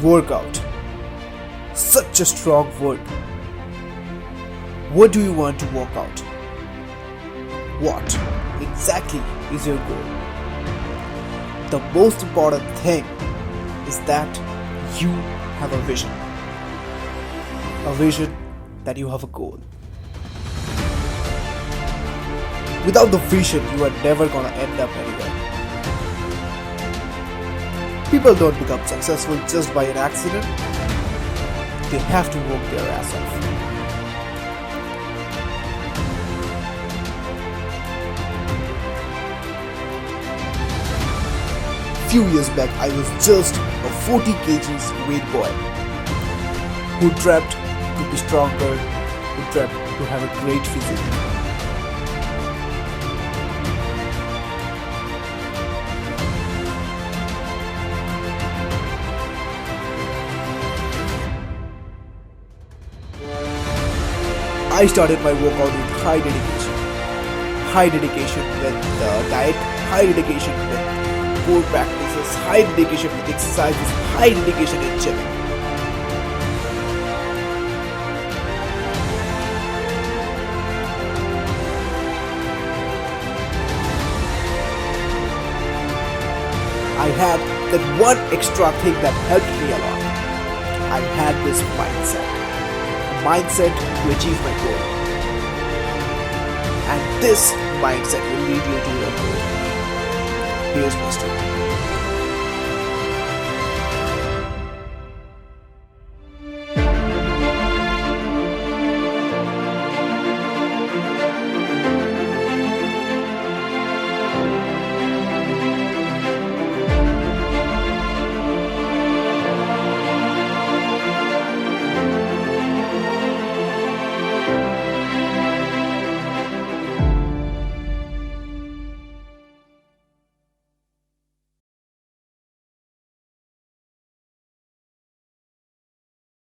Workout. Such a strong word. What do you want to work out? What exactly is your goal? The most important thing is that you have a vision. A vision that you have a goal. Without the vision, you are never gonna end up anywhere. People don't become successful just by an accident. They have to work their ass off. Few years back, I was just a 40 kgs weight boy who dreamt to be stronger, who dreamt to have a great physique. I started my workout with high dedication. High dedication with diet, high dedication with core practices, high dedication with exercises, high dedication in gymming. I had that one extra thing that helped me a lot. I had this mindset to achieve my goal. And this mindset will lead you to your goal. Here's my story.